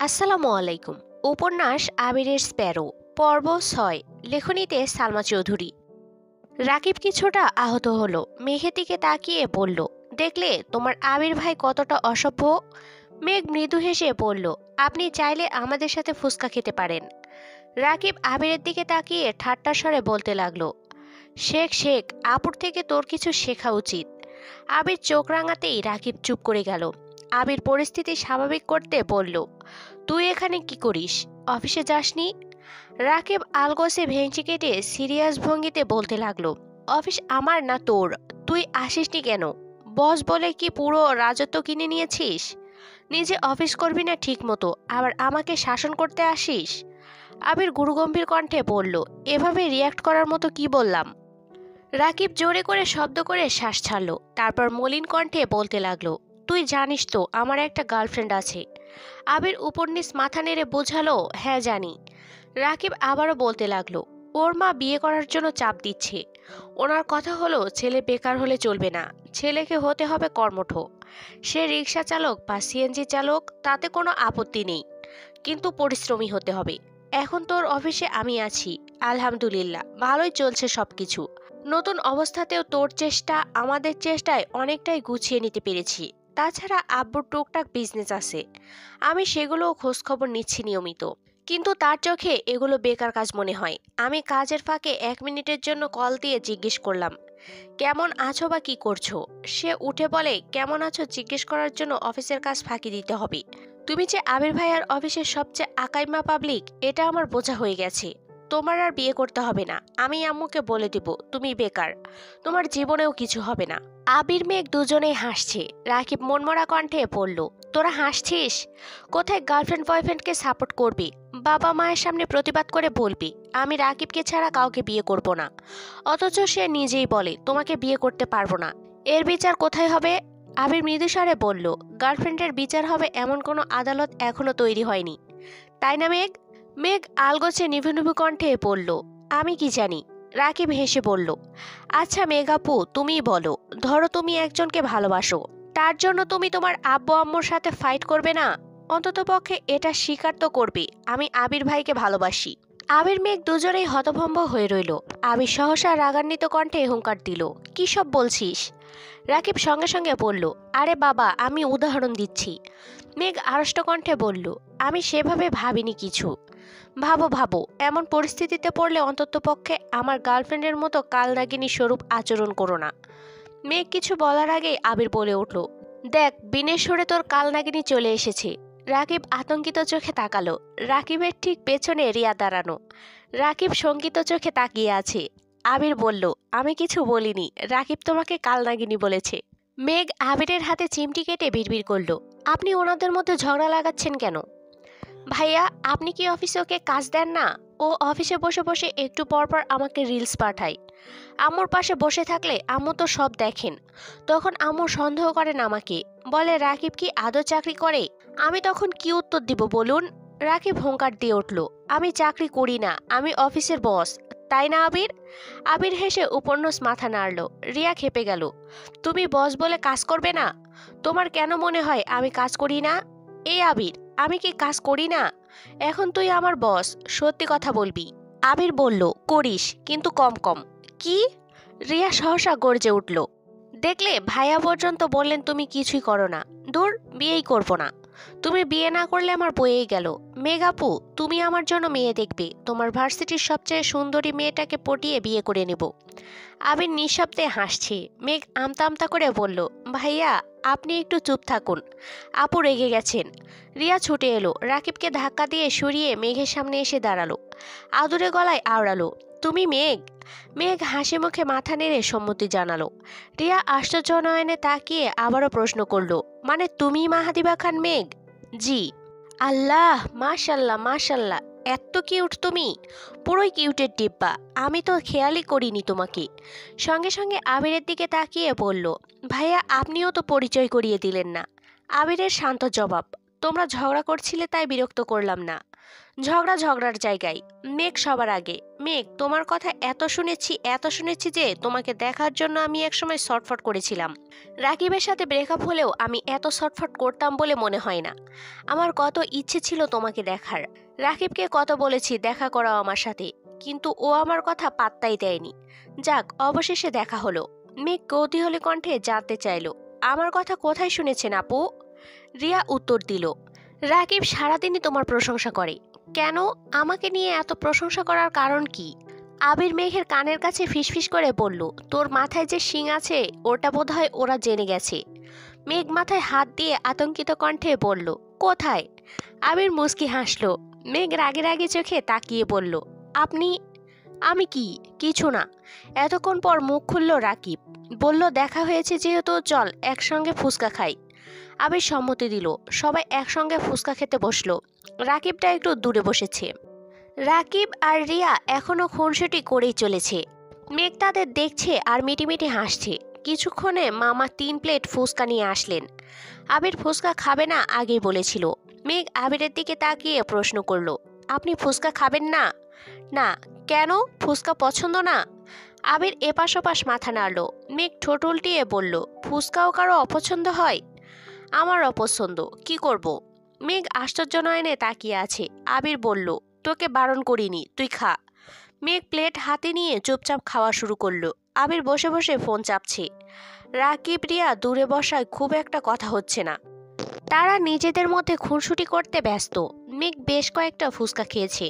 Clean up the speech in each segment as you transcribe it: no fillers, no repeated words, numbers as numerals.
আসসালামু আলাইকুম। উপন্যাস আবিরের স্প্যারো, পর্ব ৬। লেখনীতে সালমা চৌধুরী। রাকিব কিছুটা আহত হলো, মেঘের দিকে তাকিয়ে বলল, দেখলে তোমার আবির ভাই কতটা অসভ্য। মেঘ মৃদু হেসে বলল, আপনি চাইলে আমাদের সাথে ফুচকা খেতে পারেন। রাকিব আবিরের দিকে তাকিয়ে ঠাট্টা স্বরে বলতে লাগলো, শেখ শেখ, আপুর থেকে তোর কিছু শেখা উচিত। আবির চোখ রাঙাতেই রাকিব চুপ করে গেল। আবির পরিস্থিতি স্বাভাবিক করতে বলল, তুই এখানে কি করিস? অফিসে যাসনি? রাকিব আলগোসে ভেঙচি কেটে সিরিয়াস ভঙ্গিতে বলতে লাগলো, অফিস আমার না তোর, তুই আসিসনি কেন? বস বলে কি পুরো রাজত্ব কিনে নিয়েছিস? নিজে অফিস করবি না ঠিক মতো, আবার আমাকে শাসন করতে আসিস? আবির গুরুগম্ভীর কণ্ঠে বলল, এভাবে রিয়াক্ট করার মতো কি বললাম? রাকিব জোরে করে শব্দ করে শ্বাস ছাড়ল, তারপর মলিন কণ্ঠে বলতে লাগলো, তুই জানিস তো আমার একটা গার্লফ্রেন্ড আছে। আবির উপর-নিচ মাথা নেড়ে বোঝালো, হ্যাঁ জানি। রাকিব আবারও বলতে লাগলো, ওর মা বিয়ে করার জন্য চাপ দিচ্ছে। ওনার কথা হলো, ছেলে বেকার হলে চলবে না, ছেলেকে হতে হবে কর্মঠ। সে রিক্সা চালক বা সিএনজি চালক, তাতে কোনো আপত্তি নেই, কিন্তু পরিশ্রমী হতে হবে। এখন তোর অফিসে আমি আছি, আলহামদুলিল্লাহ ভালোই চলছে সবকিছু। নতুন অবস্থাতেও তোর চেষ্টা আমাদের চেষ্টায় অনেকটাই গুছিয়ে নিতে পেরেছি। তাছাড়া আব্বুর টুকটাক বিজনেস আছে, আমি সেগুলোও খোঁজখবর নিচ্ছি নিয়মিত। কিন্তু তার চোখে এগুলো বেকার কাজ মনে হয়। আমি কাজের ফাঁকে 1 মিনিটের জন্য কল দিয়ে জিজ্ঞেস করলাম, কেমন আছো বা কি করছো? সে উঠে বলে, কেমন আছো জিজ্ঞেস করার জন্য অফিসের কাজ ফাঁকি দিতে হবে? তুমি যে আবির ভাইয়ার অফিসের সবচেয়ে আকাইমা পাবলিক, এটা আমার বোঝা হয়ে গেছে। তোমার আর বিয়ে করতে হবে না, আমি আম্মুকে বলে দিব তুমি বেকার, তোমার জীবনেও কিছু হবে না। আবির মেঘ দুজনেই হাসছে। রাকিব মনমরা কণ্ঠে বলল, তোরা হাসছিস? কোথায় গার্লফ্রেন্ড বয়ফ্রেন্ডকে সাপোর্ট করবি, বাবা মায়ের সামনে প্রতিবাদ করে বলবি আমি রাকিবকে ছাড়া কাউকে বিয়ে করব না, অথচ সে নিজেই বলে তোমাকে বিয়ে করতে পারবো না। এর বিচার কোথায় হবে? আবির মৃদুস্বরে বলল, গার্লফ্রেন্ডের বিচার হবে এমন কোনো আদালত এখনো তৈরি হয়নি, তাই না মেঘ? মেঘ আলগোছে নিভু নিভু কণ্ঠে বলল, আমি কি জানি। রাকিব হেসে বলল, আচ্ছা মেঘাপু তুমিই বলো, ধরো তুমি একজনকে ভালোবাসো, তার জন্য তুমি তোমার আব্বু আম্মুর সাথে ফাইট করবে না? অন্ততপক্ষে এটা স্বীকার তো করবে আমি আবির ভাইকে ভালোবাসি। আবির মেঘ দুজনেই হতভম্ব হয়ে রইল। আবির সহসা রাগান্বিত কণ্ঠে হুঙ্কার দিল, কি সব বলছিস? রাকিব সঙ্গে সঙ্গে বলল, আরে বাবা আমি উদাহরণ দিচ্ছি। মেঘ আড়ষ্ট কণ্ঠে বলল, আমি সেভাবে ভাবিনি কিছু। ভাবো ভাবো, এমন পরিস্থিতিতে পড়লে অন্ততপক্ষে আমার গার্লফ্রেন্ডের মতো কালনাগিনী স্বরূপ আচরণ করো না। মেঘ কিছু বলার আগেই আবির বলে উঠল, দেখ বিনেশ্বরে তোর কালনাগিনী চলে এসেছে। রাকিব আতঙ্কিত চোখে তাকালো। রাকিবের ঠিক পেছনে রিয়া দাঁড়ানো। রাকিব শঙ্কিত চোখে তাকিয়ে আছে। আবির বলল, আমি কিছু বলিনি, রাকিব তোমাকে কালনাগিনী বলেছে। মেঘ আবিরের হাতে চিমটি কেটে বিড়বিড় করল, আপনি ওনাদের মধ্যে ঝগড়া লাগাচ্ছেন কেন? ভাইয়া আপনি কি অফিসে ওকে কাজ দেন না? ও অফিসে বসে বসে একটু পর পর আমাকে রিলস পাঠায়। আম্মুর পাশে বসে থাকলে আম্মু তো সব দেখেন, তখন আম্মু সন্দেহ করেন আমাকে, বলে রাকিব কি আদৌ চাকরি করে? আমি তখন কি উত্তর দিব বলুন? রাকিব হুঙ্কার দিয়ে উঠল, আমি চাকরি করি না, আমি অফিসের বস, তাই না আবির? আবির হেসে উপন্যাস মাথা নাড়ল। রিয়া খেপে গেল, তুমি বস বলে কাজ করবে না? তোমার কেন মনে হয় আমি কাজ করি না? এই আবির, আমি কি কাজ করি না? এখন তুই আমার বস, সত্যি কথা বলবি। আবির বলল, করিস, কিন্তু কম কম। কি? রিয়া সহসা গর্জে উঠল, দেখলে ভাইয়া পর্যন্ত বললেন তুমি কিছুই করো না। দূর, বিয়েই করবো না। তুমি বিয়ে না করলে আমার বয়েই গেল। মেঘাপু তুমি আমার জন্য মেয়ে দেখবে, তোমার ভার্সিটির সবচেয়ে সুন্দরী মেয়েটাকে পটিয়ে বিয়ে করে নেব। আবির নিঃশব্দে হাসছে। মেঘ আমতা আমতা করে বলল, ভাইয়া আপনি একটু চুপ থাকুন, আপু রেগে গেছেন। রিয়া ছুটে এলো, রাকিবকে ধাক্কা দিয়ে সরিয়ে মেঘের সামনে এসে দাঁড়ালো। আদুরে গলায় আওড়ালো, তুমি মেঘ? মেঘ হাসি মুখে মাথা নেড়ে সম্মতি জানালো। রিয়া আশ্চর্য নয়নে তাকিয়ে আবারও প্রশ্ন করলো, মানে তুমি মাহাদিবা খান মেঘ? জি। আল্লাহ, মাশাল্লাহ মাশাল্লাহ, এত কিউট তুমি, পুরোই কিউটের ডিব্বা, আমি তো খেয়ালই করিনি তোমাকে। সঙ্গে সঙ্গে আবিরের দিকে তাকিয়ে বলল, ভাইয়া আপনিও তো পরিচয় করিয়ে দিলেন না। আবিরের শান্ত জবাব, তোমরা ঝগড়া করছিলে তাই বিরক্ত করলাম না। ঝগড়ার জায়গায়। মেঘ সবার আগে। মেঘ, তোমার কথা এত শুনেছি যে তোমাকে দেখার জন্য আমি একসময় ছটফট করেছিলাম। রাকিবের সাথে ব্রেকআপ হলেও আমি এত ছটফট করতাম বলে মনে হয় না। আমার কত ইচ্ছে ছিল তোমাকে দেখার। রাকিবকে কত বলেছি দেখা করাও আমার সাথে, কিন্তু ও আমার কথা পাত্তাই দেয়নি। যাক, অবশেষে দেখা হলো। মেঘ কৌতূহলী কণ্ঠে জানতে চাইলো, আমার কথা কোথায় শুনেছেন আপু? রিয়া উত্তর দিল, রাকিব সারাদিনই তোমার প্রশংসা করে। কেন? আমাকে নিয়ে এত প্রশংসা করার কারণ কি? আবির মেঘের কানের কাছে ফিসফিস করে বলল, তোর মাথায় যে শিং আছে ওটা বোধহয় ওরা জেনে গেছে। মেঘ মাথায় হাত দিয়ে আতঙ্কিত কণ্ঠে বলল, কোথায়? আবির মুচকি হাসলো। মেঘ রাগে রাগে চোখে তাকিয়ে বলল, আপনি? আমি কি? কিছু না। এতক্ষণ পর মুখ খুলল রাকিব। বলল, দেখা হয়েছে যেহেতু চল একসঙ্গে ফুচকা খাই। আবির সম্মতি দিল। সবাই একসঙ্গে ফুচকা খেতে বসলো। রাকিবটা একটু দূরে বসেছে। রাকিব আর রিয়া এখনো খুনসুটি করেই চলেছে। মেঘ তাদের দেখছে আর মিটিমিটি হাসছে। কিছুক্ষণে মামা 3 প্লেট ফুচকা নিয়ে আসলেন। আবির ফুচকা খাবে না আগেই বলেছিল। মেঘ আবিরের দিকে তাকিয়ে প্রশ্ন করলো, আপনি ফুচকা খাবেন না? না। কেন? ফুচকা পছন্দ না? আবির এপাশ ওপাশ মাথা নাড়ল। মেঘ ঠোঁট উল্টিয়ে বলল, ফুচকাও কারো অপছন্দ হয়? আমার অপছন্দ, কি করব? মেঘ আশ্চর্য নয়নে তাকিয়ে আছে। আবির বলল, তোকে বারণ করিনি, তুই খা। মেঘ প্লেট হাতে নিয়ে চুপচাপ খাওয়া শুরু করলো। আবির বসে বসে ফোন চাপছে। রাকিব রিয়া দূরে বসায় খুব একটা কথা হচ্ছে না। তারা নিজেদের মধ্যে খুনসুটি করতে ব্যস্ত। মেঘ বেশ কয়েকটা ফুচকা খেয়েছে।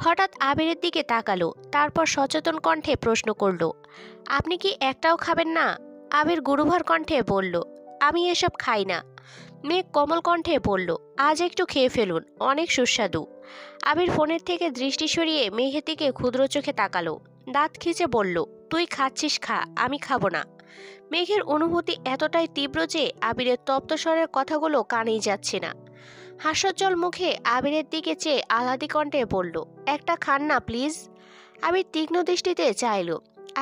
হঠাৎ আবিরের দিকে তাকালো, তারপর সচেতন কণ্ঠে প্রশ্ন করলো, আপনি কি একটাও খাবেন না? আবির গুরুভার কণ্ঠে বলল, আমি এসব খাই না। মেঘ কোমল কণ্ঠে বলল, আজ একটু খেয়ে ফেলুন, অনেক সুস্বাদু। আবির ফোনের থেকে দৃষ্টি সরিয়ে মেঘের দিকে ক্ষুদ্র চোখে তাকালো। দাঁত খিচে বলল, তুই খাচ্ছিস খা, আমি খাবো না। মেঘের অনুভূতি এতটাই তীব্র যে আবিরের তপ্ত স্বরের কথাগুলো কানেই যাচ্ছে না। হাস্যোজ্জ্বল মুখে আবিরের দিকে চেয়ে আহ্লাদি কণ্ঠে বলল, একটা খান না প্লিজ। আবির তীক্ষ্ণ দৃষ্টিতে চাইল।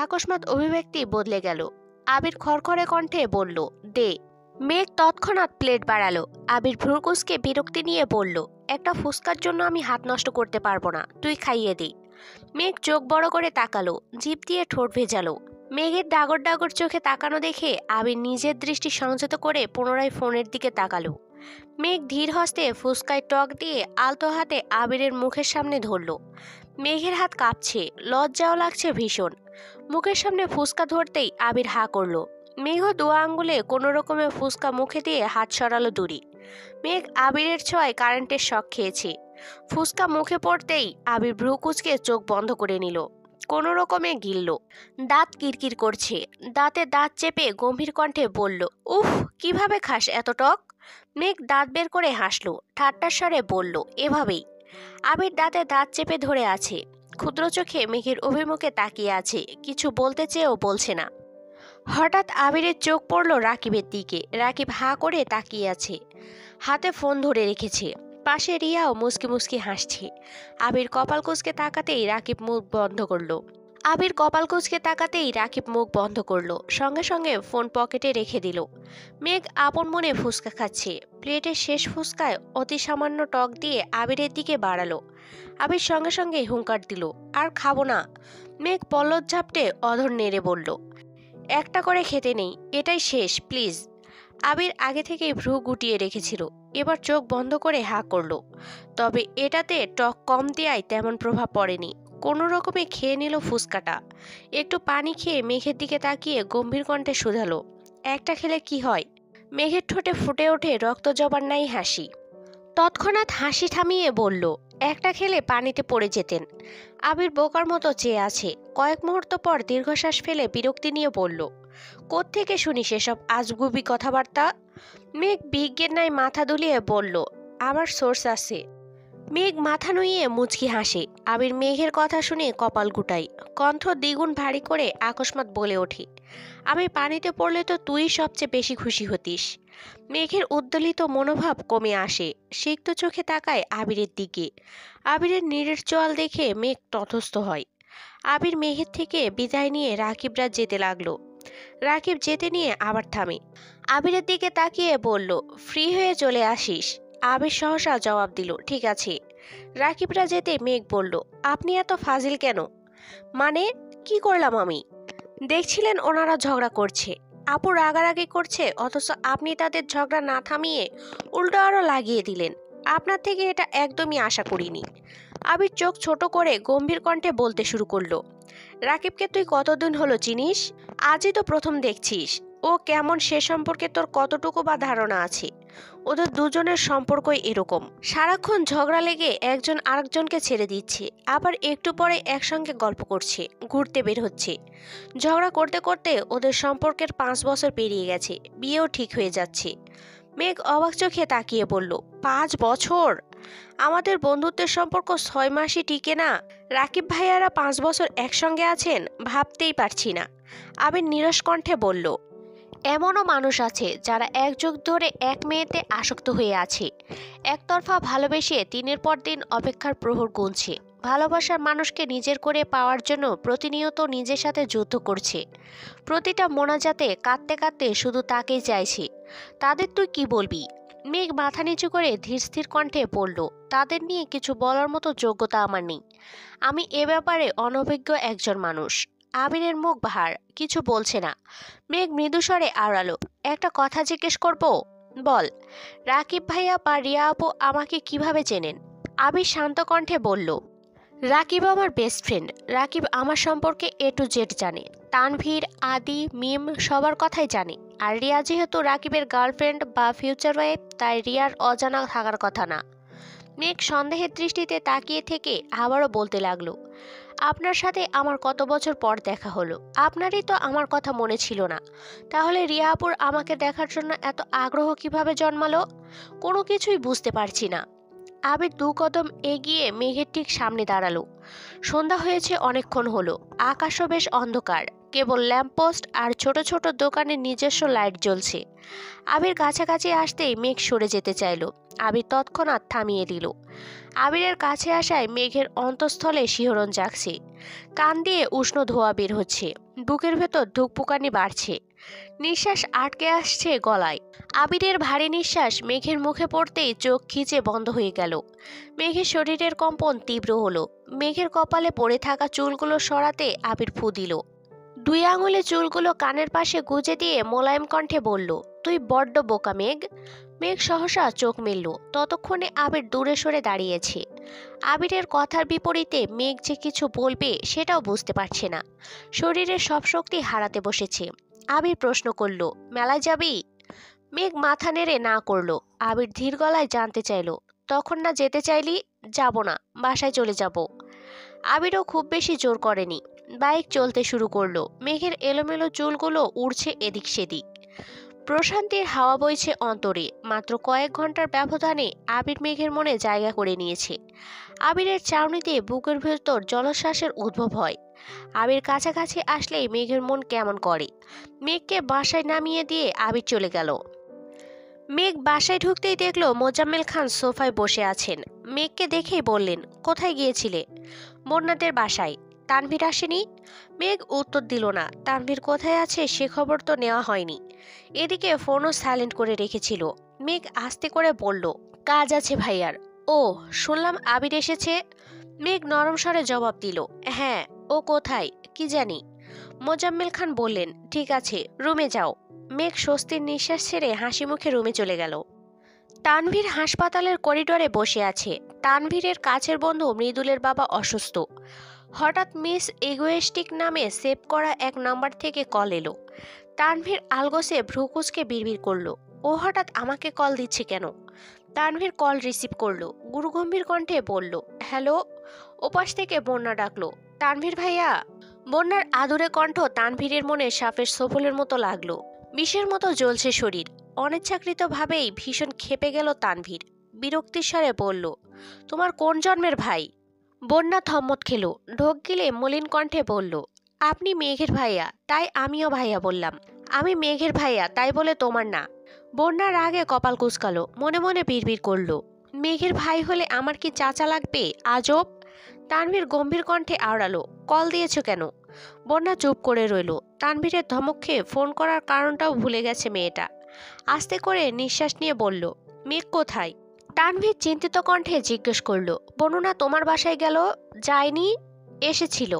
আকস্মাৎ অভিব্যক্তি বদলে গেল। আবির খড়খড়ে কণ্ঠে বলল, দে। মেঘ তৎক্ষণাৎ প্লেট বাড়ালো। আবির ভ্রুকুচকে বিরক্তি নিয়ে বলল, একটা ফুসকার জন্য আমি হাত নষ্ট করতে পারবো না, তুই খাইয়ে দে। মেঘ চোখ বড় করে তাকালো, জিভ দিয়ে ঠোঁট ভেজালো। মেঘের ডাগর ডাগর চোখে তাকানো দেখে আবির নিজের দৃষ্টি সংযত করে পুনরায় ফোনের দিকে তাকালো। মেঘ ধীর হস্তে ফুসকায় টক দিয়ে আলতো হাতে আবিরের মুখের সামনে ধরল। মেঘের হাত কাঁপছে, লজ্জাও লাগছে ভীষণ। মুখের সামনে ফুসকা ধরতেই আবির হা করলো। মেঘ 2 আঙ্গুলে কোনো রকমে ফুসকা মুখে দিয়ে হাত সরালো দূরে। মেঘ আবিরের ছোঁয়ায় কারেন্টের শক খেয়েছে। ফুসকা মুখে পড়তেই আবির ভ্রু কুঁচকে চোখ বন্ধ করে নিল। কোনো রকমে গিলল। দাঁত কিরকির করছে। দাঁতে দাঁত চেপে গম্ভীর কণ্ঠে বলল, উফ, কিভাবে খাস এত টক? মেঘ দাঁত বের করে হাসলো, ঠাট্টার স্বরে বলল, এভাবেই। আবির দাঁতে দাঁত চেপে ধরে আছে। ক্ষুদ্র চোখে মেঘের অভিমুখে তাকিয়ে আছে, কিছু বলতে চেয়েও বলছে না। হঠাৎ আবিরের চোখ পড়ল রাকিবের দিকে। রাকিব হা করে তাকিয়ে আছে, হাতে ফোন ধরে রেখেছে। পাশে রিয়াও মুচকি মুচকি হাসছে। আবির কপাল কুঁচকে তাকাতেই রাকিব মুখ বন্ধ করলো। সঙ্গে সঙ্গে ফোন পকেটে রেখে দিল। মেঘ আপন মনে ফুসকা খাচ্ছে। প্লেটের শেষ ফুসকায় অতি সামান্য টক দিয়ে আবিরের দিকে বাড়ালো। আবির সঙ্গে সঙ্গে হুঙ্কার দিল, আর খাবো না। মেঘ পল্লব ঝাপটে অধর নেড়ে বলল, একটা করে খেতে নেই, এটাই শেষ প্লিজ। আবির আগে থেকেই ভ্রু গুটিয়ে রেখেছিল, এবার চোখ বন্ধ করে হা করল। তবে এটাতে টক কম দেয়ায় তেমন প্রভাব পড়েনি। কোনো রকমে খেয়ে নিল ফুসকাটা। একটু পানি খেয়ে মেঘের দিকে তাকিয়ে গম্ভীর কণ্ঠে শুধালো, একটা খেলে কি হয়? মেঘের ঠোঁটে ফুটে ওঠে রক্ত জবার নাই হাসি। তৎক্ষণাৎ হাসি থামিয়ে বলল, একটা খেলে পানিতে পড়ে যেতেন। আবির বোকার মতো চেয়ে আছে। কয়েক মুহূর্ত পর দীর্ঘশ্বাস ফেলে বিরক্তি নিয়ে বলল, কোত্থেকে শুনি সেসব আজগুবি কথাবার্তা? মেঘ বিজ্ঞের ন্যায় মাথা দুলিয়ে বলল, আমার সোর্স আছে। মেঘ মাথা নুইয়ে মুচকি হাসে। আবির মেঘের কথা শুনে কপাল গুটাই, কণ্ঠ দ্বিগুণ ভারী করে আকস্মাৎ বলে ওঠে, আমি পানিতে পড়লে তো তুই সবচেয়ে বেশি খুশি হতিস। মেঘের উদ্দোলিত মনোভাব কমে আসে। সিক্ত চোখে তাকায় আবিরের দিকে। আবিরের নীড়ের চোয়াল দেখে মেঘ তটস্থ হয়। আবির মেঘের থেকে বিদায় নিয়ে রাকিবরা যেতে লাগলো। রাকিব যেতে নিয়ে আবার থামে। আবিরের দিকে তাকিয়ে বলল, ফ্রি হয়ে চলে আসিস। আবির সহসা জবাব দিল, ঠিক আছে। রাকিবরা যেতে মেঘ বলল, আপনি এত ফাজিল কেন? মানে কি করলাম আমি? দেখছিলেন ওনারা ঝগড়া করছে, আপু রাগারাগি করছে, অথচ আপনি তাদের ঝগড়া না থামিয়ে উল্টো আরো লাগিয়ে দিলেন। আপনার থেকে এটা একদমই আশা করিনি। আবির চোখ ছোট করে গম্ভীর কণ্ঠে বলতে শুরু করলো, রাকিবকে তুই কতদিন হলো চিনিস? আজই তো প্রথম দেখছিস। ও কেমন সে সম্পর্কে তোর কতটুকু বা ধারণা আছে? ওদের দুজনের সম্পর্কই এরকম, সারাক্ষণ ঝগড়া লেগে একজন আরেকজনকে ছেড়ে দিচ্ছে, আবার একটু পরে একসঙ্গে গল্প করছে, ঘুরতে বের হচ্ছে। ঝগড়া করতে করতে ওদের সম্পর্কের 5 বছর পেরিয়ে গেছে, বিয়েও ঠিক হয়ে যাচ্ছে। মেঘ অবাক চোখে তাকিয়ে বলল, 5 বছর? আমাদের বন্ধুত্বের সম্পর্ক 6 মাসই টিকে না। রাকিব ভাইয়ারা 5 বছর একসঙ্গে আছেন, ভাবতেই পারছি না। আবির নিরস কণ্ঠে বলল, এমনও মানুষ আছে যারা এক যুগ ধরে এক মেয়েতে আসক্ত হয়ে আছে, একতরফা ভালোবেসে দিনের পর দিন অপেক্ষার প্রহর গুনছে, ভালোবাসার মানুষকে নিজের করে পাওয়ার জন্য প্রতিনিয়ত নিজের সাথে যুদ্ধ করছে, প্রতিটা মোনাজাতে কাঁদতে কাঁদতে শুধু তাকেই চাইছে। তাদের তুই কি বলবি? মেঘ মাথা নিচু করে ধীর স্থির কণ্ঠে বলল, তাদের নিয়ে কিছু বলার মতো যোগ্যতা আমার নেই। আমি এ ব্যাপারে অনভিজ্ঞ একজন মানুষ। আবিরের মুখ ভার, কিছু বলছে না। মেঘ মৃদুস্বরে আওড়ালো, একটা কথা জিজ্ঞেস করব? বল। রাকিব ভাইয়া বা রিয়া আপু আমাকে কিভাবে চেনেন? আবির শান্ত কণ্ঠে বলল, রাকিব আমার বেস্ট ফ্রেন্ড। রাকিব আমার সম্পর্কে A to Z জানে। তানভীর, আদি, মিম সবার কথাই জানে। আর রিয়া যেহেতু রাকিবের গার্লফ্রেন্ড বা ফিউচার ওয়াইফ, তাই রিয়ার অজানা থাকার কথা না। মেঘ সন্দেহের দৃষ্টিতে তাকিয়ে থেকে আবারও বলতে লাগলো, আপনার সাথে আমার কত বছর পর দেখা হলো, আপনারই তো আমার কথা মনে ছিল না। তাহলে রিয়া আপুর আমাকে দেখার জন্য এত আগ্রহ কিভাবে জন্মালো? কোনো কিছুই বুঝতে পারছি না। আবির 2 কদম এগিয়ে মেঘের ঠিক সামনে দাঁড়ালো। সন্ধ্যা হয়েছে অনেকক্ষণ হলো, আকাশও বেশ অন্ধকার, কেবল ল্যাম্পপোস্ট আর ছোট ছোট দোকানের নিজস্ব লাইট জ্বলছে। আবির কাছাকাছি আসতেই মেঘ সরে যেতে চাইল। আবির তৎক্ষণাৎ থামিয়ে দিল। আবিরের কাছে আসায় মেঘের অন্তঃস্থলে শিহরণ জাগছে, কান দিয়ে উষ্ণ ধোঁয়া বের হচ্ছে, বুকের ভেতর ধুকপুকানি বাড়ছে, নিঃশ্বাস আটকে আসছে গলায়। আবিরের ভারী নিঃশ্বাস মেঘের মুখে পড়তেই চোখ খিচে বন্ধ হয়ে গেল। মেঘের শরীরের কম্পন তীব্র হলো। মেঘের কপালে পড়ে থাকা চুলগুলো সরাতে আবির ফু দিল। 2 আঙুলে চুলগুলো কানের পাশে গুজে দিয়ে মোলায়েম কণ্ঠে বলল, তুই বড্ড বোকা মেঘ। মেঘ সহসা চোখ মেলল। ততক্ষণে আবির দূরে সরে দাঁড়িয়েছে। আবিরের কথার বিপরীতে মেঘ যে কিছু বলবে সেটাও বুঝতে পারছে না। শরীরের সব শক্তি হারাতে বসেছে। আবির প্রশ্ন করল, মেলায় যাবি? মেঘ মাথা নেড়ে না করলো। আবির ধীর গলায় জানতে চাইল, তখন না যেতে চাইলি? যাব না, বাসায় চলে যাব। আবিরও খুব বেশি জোর করেনি। বাইক চলতে শুরু করলো। মেঘের এলোমেলো চুলগুলো উড়ছে এদিক সেদিক। প্রশান্তির হাওয়া বইছে অন্তরে। মাত্র কয়েক ঘন্টার ব্যবধানে আবির মেঘের মনে জায়গা করে নিয়েছে। আবিরের চাউনিতে বুকের ভেতর জলশ্বাসের উদ্ভব হয়। আবির কাছাকাছি আসলেই মেঘের মন কেমন করে। মেঘকে বাসায় নামিয়ে দিয়ে আবির চলে গেল। মেঘ বাসায় ঢুকতেই দেখলো মোজাম্মেল খান সোফায় বসে আছেন। মেঘকে দেখেই বললেন, কোথায় গিয়েছিলে? বন্যাদের বাসায়। তানভীর আসেনি? মেঘ উত্তর দিল না। তানভীর কোথায় আছে সে খবর তো নেওয়া হয়নি। এদিকে ফোনও সাইলেন্ট করে রেখেছিল। মেঘ আস্তে করে বলল, কাজ আছে ভাইয়ার। ও, শুনলাম আবির এসেছে। মেঘ নরম স্বরে জবাব দিল, হ্যাঁ। ও কোথায় কি জানি। মোজাম্মেল খান বললেন, ঠিক আছে, রুমে যাও। মেঘ স্বস্তির নিঃশ্বাস ছেড়ে হাসি মুখে রুমে চলে গেল। তানভীর হাসপাতালের করিডোরে বসে আছে। তানভীরের কাছের বন্ধু মৃদুলের বাবা অসুস্থ। হঠাৎ মিস ইগোয়েস্টিক নামে সেভ করা এক নাম্বার থেকে কল এলো। তানভীর আলগোসে ভ্রুকুচকে বিড়বিড় করলো, ও হঠাৎ আমাকে কল দিচ্ছে কেন? তানভীর কল রিসিভ করলো। গুরুগম্ভীর কণ্ঠে বলল, হ্যালো। ওপাশ থেকে বন্যা ডাকলো, তানভীর ভাইয়া। বন্যার আদুরে কণ্ঠ তানভীরের মনে সাপের সফলের মতো লাগলো। বিষের মতো জ্বলছে শরীর। অনিচ্ছাকৃতভাবেই ভীষণ ক্ষেপে গেল তানভীর। বিরক্তির স্বরে বলল, তোমার কোন জন্মের ভাই? বন্যা থম্মত খেলো। ঢোক গিলে মলিন কণ্ঠে বলল, আপনি মেঘের ভাইয়া, তাই আমিও ভাইয়া বললাম। আমি মেঘের ভাইয়া, তাই বলে তোমার না। বন্যার আগে কপাল কুঁচকালো, মনে মনে বিড়বিড় করলো, মেঘের ভাই হলে আমার কি চাচা লাগবে? আজব। তানভীর গম্ভীর কণ্ঠে আওড়ালো, কল দিয়েছো কেন? বন্যা চুপ করে রইল। তানভীরের ধমক খেয়ে ফোন করার কারণটাও ভুলে গেছে মেয়েটা। আস্তে করে নিঃশ্বাস নিয়ে বলল, মেঘ কোথায়? তানভীর চিন্তিত কণ্ঠে জিজ্ঞেস করলো, বর্ণনা তোমার বাসায় গেল? যায়নি? এসেছিল?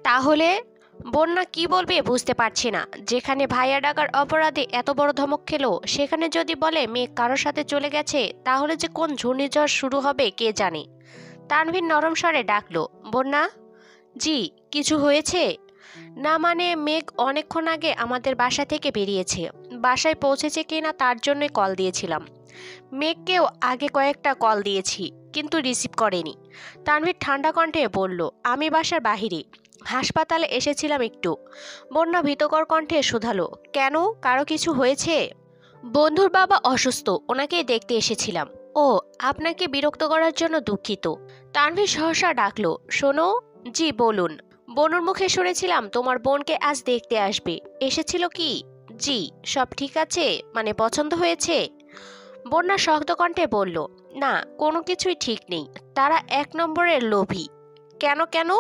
তাহলে? বন্যা কি বলবে বুঝতে পারছি না। যেখানে ভাইয়া ডাকার অপরাধে এত বড় ধমক খেলো, সেখানে যদি বলে মেয়ে কারোর সাথে চলে গেছে, তাহলে যে কোন ঘূর্ণিঝড় শুরু হবে কে জানে। তানভীর নরম স্বরে ডাকলো, বন্যা। জি, কিছু হয়েছে? না মানে মেঘ অনেকক্ষণ আগে আমাদের বাসা থেকে বেরিয়েছে। বাসায় পৌঁছেছে কিনা তার জন্যই কল দিয়েছিলাম। মেঘকেও আগে কয়েকটা কল দিয়েছি, কিন্তু রিসিভ করেনি। তানভীর ঠান্ডা কণ্ঠে বলল, আমি বাসার বাহিরে, হাসপাতালে এসেছিলাম একটু। বন্যা ভীতকর কণ্ঠে শুধালো, কেন, কারো কিছু হয়েছে? বন্ধুর বাবা অসুস্থ, ওনাকেই দেখতে এসেছিলাম। ও, আপনাকে বিরক্ত করার জন্য দুঃখিত। তানভীর সহসা ডাকলো, শোনো। জি বলুন। বনুর মুখে শুনেছিলাম তোমার বোনকে আজ দেখতে আসবে, এসেছিল কি? জি। সব ঠিক আছে, মানে পছন্দ হয়েছে? বন্যা শক্ত কণ্ঠে বলল, না, কোনো কিছুই ঠিক নেই। তারা এক নম্বরের লোভী। কেন কেন?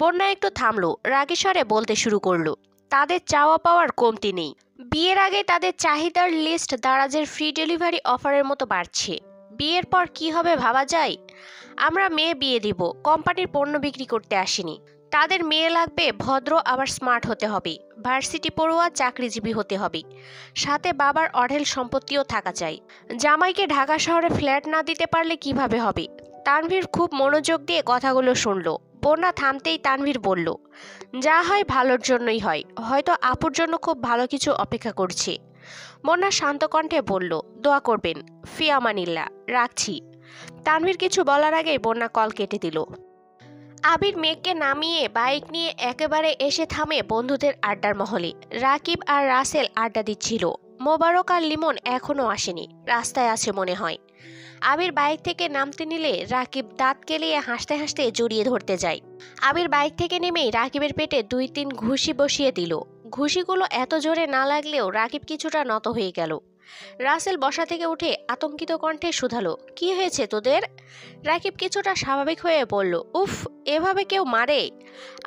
বন্যা একটু থামলো, রাগী স্বরে বলতে শুরু করলো, তাদের চাওয়া পাওয়ার কমতি নেই। বিয়ের আগে তাদের চাহিদার লিস্ট দারাজের ফ্রি ডেলিভারি অফারের মতো বাড়ছে। বিয়ের পর কি হবে ভাবা যায়? আমরা মেয়ে বিয়ে দিব, কোম্পানির পণ্য বিক্রি করতে আসিনি। তাদের মেয়ে লাগবে ভদ্র, আবার স্মার্ট হতে হবে, ভার্সিটি পড়ুয়া, চাকরিজীবী হতে হবে, সাথে বাবার অঢেল সম্পত্তিও থাকা চাই। জামাইকে ঢাকা শহরে ফ্ল্যাট না দিতে পারলে কিভাবে হবে? তানভীর খুব মনোযোগ দিয়ে কথাগুলো শুনল। বন্যা থামতেই তানভীর বলল, যা হয় ভালোর জন্যই হয়, হয়তো আপুর জন্য খুব ভালো কিছু অপেক্ষা করছে। বন্যা শান্ত কণ্ঠে বলল, দোয়া করবেন। ফি আমানিল্লাহ, রাখছি। তানভীর কিছু বলার আগেই বন্যা কল কেটে দিল। আবির মেঘকে নামিয়ে বাইক নিয়ে একেবারে এসে থামে বন্ধুদের আড্ডার মহলে। রাকিব আর রাসেল আড্ডা দিচ্ছিল। মোবারক আর লিমন এখনো আসেনি, রাস্তায় আছে মনে হয়। আবির বাইক থেকে নামতে নিলে রাকিব দাঁত কেলিয়ে হাসতে হাসতে জড়িয়ে ধরতে যায়। আবির বাইক থেকে নেমেই রাকিবের পেটে 2-3 ঘুষি বসিয়ে দিল। ঘুষিগুলো এত জোরে না লাগলেও রাকিব কিছুটা নত হয়ে গেল। রাসেল বসা থেকে উঠে আতঙ্কিত কণ্ঠে শুধালো, কি হয়েছে তোদের? রাকিব কিছুটা স্বাভাবিক হয়ে বলল, উফ, এভাবে কেউ মারে?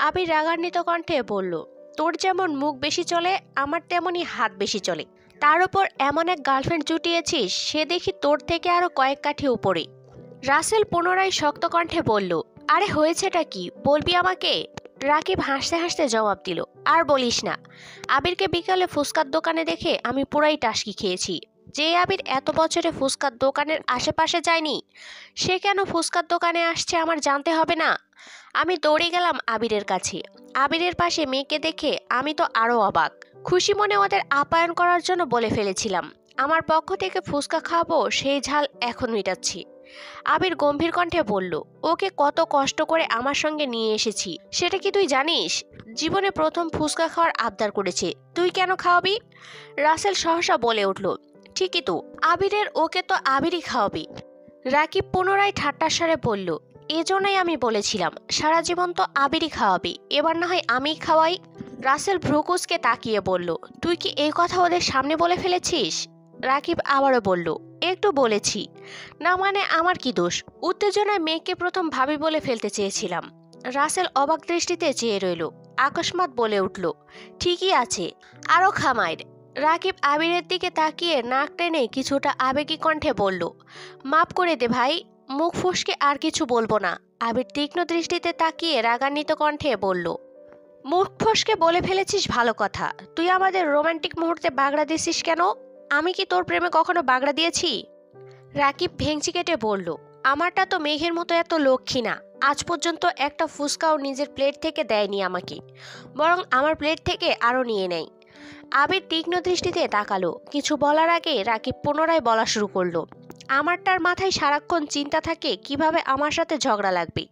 আবির রাগান্বিত কণ্ঠে বলল, তোর যেমন মুখ বেশি চলে, আমার তেমনই হাত বেশি চলে। তার উপর এমন এক গার্লফ্রেন্ড জুটিয়েছিস, সে দেখি তোর থেকে আরো কয়েক কাঠি উপরে। রাসেল পুনরায় শক্ত কণ্ঠে বলল, আরে হয়েছেটা কি, বলবি আমাকে? রাকিব হাসতে হাসতে জবাব দিল, আর বলিস না। আবিরকে বিকালে ফুচকার দোকানে দেখে আমি পুরাই টাসকি খেয়েছি। যে আবির এত বছরে ফুচকার দোকানের আশেপাশে যায়নি, সে কেন ফুচকার দোকানে আসছে আমার জানতে হবে না? আমি দৌড়ে গেলাম আবিরের কাছে। আবিরের পাশে মেয়েকে দেখে আমি তো আরো অবাক। খুশি মনে ওদের আপ্যায়ন করার জন্য বলে ফেলেছিলাম, আমার পক্ষ থেকে ফুচকা খাবো, সেই ঝাল এখন মিটাচ্ছি। আবির গম্ভীর কণ্ঠে বলল, ওকে কত কষ্ট করে আমার সঙ্গে নিয়ে এসেছি, সেটা কি তুই জানিস? জীবনে প্রথম ফুচকা খাওয়ার আবদার করেছে, তুই কেন খাওয়াবি? রাসেল সহসা বলে উঠল, ঠিকই তো, আবিরের ওকে তো আবিরই খাওয়াবি। রাকিব পুনরায় ঠাট্টার স্বরে বলল, এজন্যই আমি বলেছিলাম সারা জীবন তো আবিরই খাওয়াবি, এবার না হয় আমিই খাওয়াই। রাসেল ভ্রুকুচকে তাকিয়ে বলল, তুই কি এই কথা ওদের সামনে বলে ফেলেছিস? রাকিব আবারও বলল, একটু বলেছি। না মানে আমার কি দোষ? উত্তেজনায় মেয়েকে প্রথম ভাবি বলে ফেলতে চেয়েছিলাম। রাসেল অবাক দৃষ্টিতে চেয়ে রইল। আকস্মাৎ বলে উঠল, ঠিকই আছে, আরো খামাইর। রাকিব আবিরের দিকে তাকিয়ে নাক টেনে কিছুটা আবেগী কণ্ঠে বলল, মাফ করে দে ভাই, মুখ ফসকে আর কিছু বলবো না। আবির তীক্ষ্ণ দৃষ্টিতে তাকিয়ে রাগান্বিত কণ্ঠে বলল, মুখ ফসকে বলে ফেলেছিস ভালো কথা, তুই আমাদের রোমান্টিক মুহূর্তে বাগড়া দিছিস কেন? আমি কি তোর প্রেমে কখনো বাগড়া দিয়েছি? রাকিব ভেংচি কেটে বলল, আমারটা তো মেঘের মতো এত লক্ষ্মী না, আজ পর্যন্ত একটা ফুসকাও নিজের প্লেট থেকে দেয়নি আমাকে, বরং আমার প্লেট থেকে আরও নিয়ে নেয়। আবির তীক্ষ্ণ দৃষ্টিতে তাকালো। কিছু বলার আগে রাকিব পুনরায় বলা শুরু করলো, আমারটার মাথায় সারাক্ষণ চিন্তা থাকে কিভাবে আমার সাথে ঝগড়া লাগবে।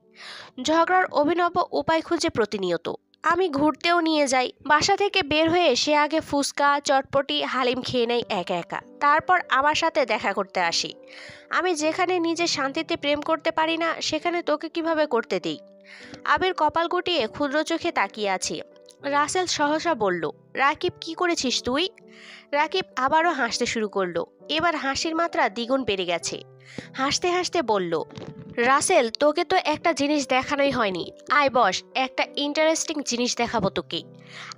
ঝগড়ার অভিনব উপায় খুঁজে প্রতিনিয়ত। আমি ঘুরতেও নিয়ে যাই, বাসা থেকে বের হয়ে সে আগে ফুচকা, চটপটি, হালিম খেয়ে নেয় একা একা, তারপর আমার সাথে দেখা করতে আসি। আমি যেখানে নিজে শান্তিতে প্রেম করতে পারি না, সেখানে তোকে কিভাবে করতে দিই? আবির কপাল গুটিয়ে ক্ষুদ্র চোখে তাকিয়ে আছে। রাসেল সহসা বলল, রাকিব, কি করেছিস তুই? রাকিব আবারও হাসতে শুরু করলো। এবার হাসির মাত্রা দ্বিগুণ বেড়ে গেছে। হাসতে হাসতে বলল, রাসেল, তোকে তো একটা জিনিস দেখানোই হয়নি, আয় বস, একটা ইন্টারেস্টিং জিনিস দেখাবো তোকে।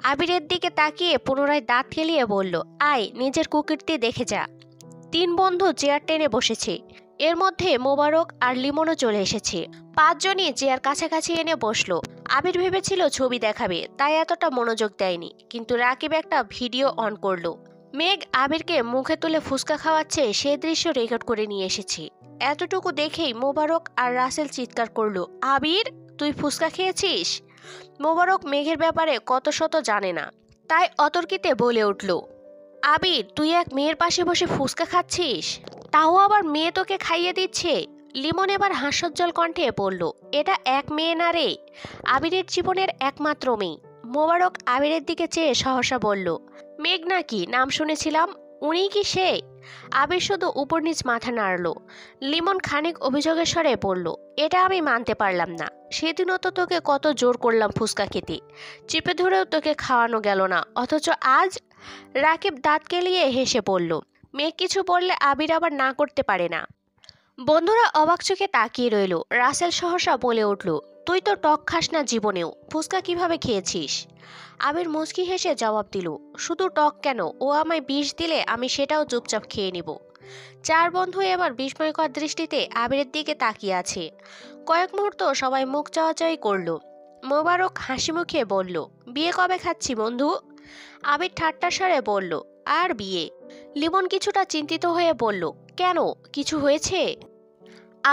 আবিরের দিকে তাকিয়ে পুনরায় দাঁত খেলিয়ে বলল, আয়, নিজের কুকীর্তি দেখে যা। তিন বন্ধু চেয়ার টেনে বসেছে। এর মধ্যে মোবারক আর লিমনও চলে এসেছে। পাঁচজনই চেয়ার কাছাকাছি এনে বসলো। আবির ভেবেছিল ছবি দেখাবে, তাই এতটা মনোযোগ দেয়নি, কিন্তু রাকিব একটা ভিডিও অন করলো। মেঘ আবিরকে মুখে তুলে ফুসকা খাওয়াচ্ছে, সে দৃশ্য রেকর্ড করে নিয়ে এসেছে। এতটুকু দেখেই মোবারক আর রাসেল চিৎকার করলো, আবির তুই ফুসকা খেয়েছিস? মোবারক মেঘের ব্যাপারে কত শত জানে না, তাই অতর্কিতে বলে উঠল, আবির তুই এক মেয়ের পাশে বসে ফুসকা খাচ্ছিস, তাও আবার মেয়ে তোকে খাইয়ে দিচ্ছে। লিমন এবার হাস্যোজ্জ্বল কণ্ঠে বলল, এটা এক মেয়ে না রে, আবিরের জীবনের একমাত্র মেয়ে। মোবারক আবিরের দিকে চেয়ে সহসা বলল, মেঘ নাকি নাম শুনেছিলাম, উনিই কি সে? আবির শুধু উপর নিচ মাথা নাড়ল। লিমন খানিক অভিযোগের স্বরে বলল, এটা আমি মানতে পারলাম না, সেদিনও তো তোকে কত জোর করলাম ফুসকা খেতে, চিপে ধরেও তোকে খাওয়ানো গেল না, অথচ আজ? রাকিব দাঁত কেলিয়ে হেসে বলল, মেয়ে কিছু বললে আবির আবার না করতে পারে না। বন্ধুরা অবাক চোখে তাকিয়ে রইল। রাসেল সহসা বলে উঠল, তুই তো টক খাস না জীবনেও, ফুসকা কিভাবে খেয়েছিস? আবির মুচকি হেসে জবাব দিল, শুধু টক কেন, ও আমায় বিষ দিলে আমি সেটাও চুপচাপ খেয়ে নিব। চার বন্ধু এবার বিস্ময়কর দৃষ্টিতে আবিরের দিকে তাকিয়ে আছে। কয়েক মুহূর্ত সবাই মুখ চাওয়াচাওয়ি করল। মোবারক হাসি মুখে বলল, বিয়ে কবে খাচ্ছি বন্ধু? আবির ঠাট্টার স্বরে বলল, আর বিয়ে? লিমন কিছুটা চিন্তিত হয়ে বলল, কেন, কিছু হয়েছে?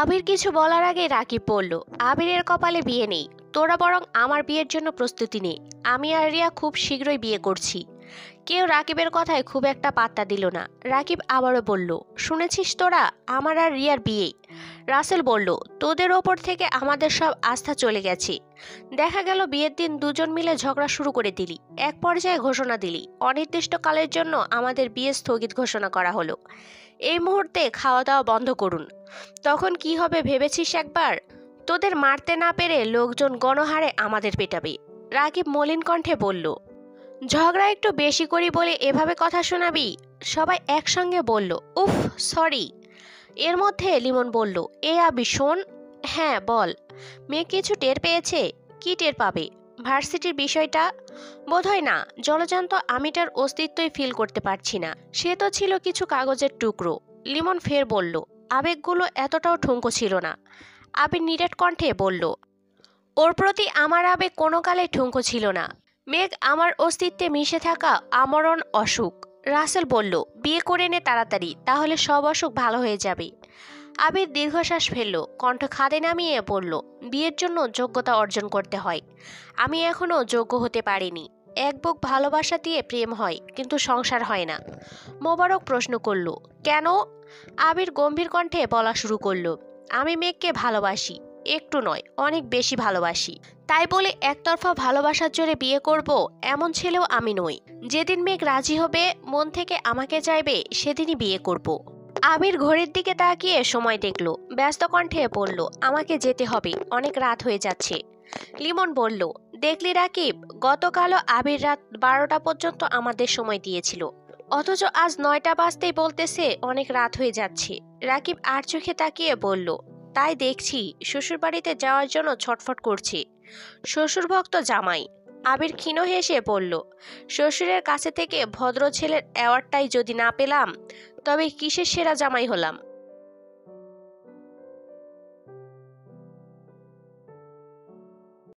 আবির কিছু বলার আগে রাকিব বলল, আবিরের কপালে বিয়ে নেই, তোরা বরং আমার বিয়ের জন্য প্রস্তুতি নে, আমি আর রিয়া খুব শীঘ্রই বিয়ে করছি। কেউ রাকিবের কথায় খুব একটা পাত্তা দিল না। রাকিব আবারও বলল, শুনেছিস তোরা, আমার আর রিয়ার বিয়ে? রাসেল বলল, তোদের ওপর থেকে আমাদের সব আস্থা চলে গেছে। দেখা গেল বিয়ের দিন দুজন মিলে ঝগড়া শুরু করে দিলি, এক পর্যায়ে ঘোষণা দিলি অনির্দিষ্টকালের জন্য আমাদের বিয়ে স্থগিত ঘোষণা করা হলো। এই মুহূর্তে খাওয়া দাওয়া বন্ধ করুন। তখন কি হবে ভেবেছিস একবার? তোদের মারতে না পেরে লোকজন গণহারে আমাদের পেটাবে। রাকিব মলিন কণ্ঠে বলল, ঝগড়া একটু বেশি করি বলে এভাবে কথা শোনাবি? সবাই একসঙ্গে বলল, উফ সরি। এর মধ্যে লিমন বলল, এ আবি শোন। হ্যাঁ বল। মেয়ে কিছু টের পেয়েছে? কি টের পাবে? ভার্সিটির বিষয়টা? বোধহয় না, জলজান্ত আমিটার অস্তিত্বই ফিল করতে পারছি না, সে তো ছিল কিছু কাগজের টুকরো। লিমন ফের বলল, আবেগগুলো এতটাও ঠুনকো ছিল না। আবির নিরেট কণ্ঠে বলল, ওর প্রতি আমার আবেগ কোনো কালে ঠুনকো ছিল না। মেঘ আমার অস্তিত্বে মিশে থাকা আমরণ অসুখ। রাসেল বলল, বিয়ে করে নে তাড়াতাড়ি, তাহলে সব অসুখ ভালো হয়ে যাবে। আবির দীর্ঘশ্বাস ফেলল, কণ্ঠ খাদে নামিয়ে বলল, বিয়ের জন্য যোগ্যতা অর্জন করতে হয়, আমি এখনো যোগ্য হতে পারিনি। এক বুক ভালোবাসা দিয়ে প্রেম হয়, কিন্তু সংসার হয় না। মোবারক প্রশ্ন করল, কেন? আবির গম্ভীর কণ্ঠে বলা শুরু করল, আমি মেঘকে ভালোবাসি, একটু নয় অনেক বেশি ভালোবাসি। তাই বলে একতরফা ভালোবাসার জোরে বিয়ে করব এমন ছেলেও আমি নই। যেদিন মেঘ রাজি হবে, মন থেকে আমাকে চাইবে, সেদিনই বিয়ে করব। আবির ঘড়ির দিকে তাকিয়ে সময় দেখল, ব্যস্ত কণ্ঠে বলল, আমাকে যেতে হবে, অনেক রাত হয়ে যাচ্ছে। লিমন বলল, দেখলি রাকিব, গতকালও আবির রাত 12টা পর্যন্ত আমাদের সময় দিয়েছিল, অথচ আজ 9টা বাজতেই বলতেছে অনেক রাত হয়ে যাচ্ছে। রাকিব আর চোখে তাকিয়ে বলল, তাই দেখছি শ্বশুরবাড়িতে যাওয়ার জন্য ছটফট করছে, শ্বশুরভক্ত জামাই। আবির ক্ষীণ হেসে বলল, শ্বশুরের কাছে থেকে ভদ্র ছেলের অ্যাওয়ার্ডটাই যদি না পেলাম, তবে কিসের সেরা জামাই হলাম?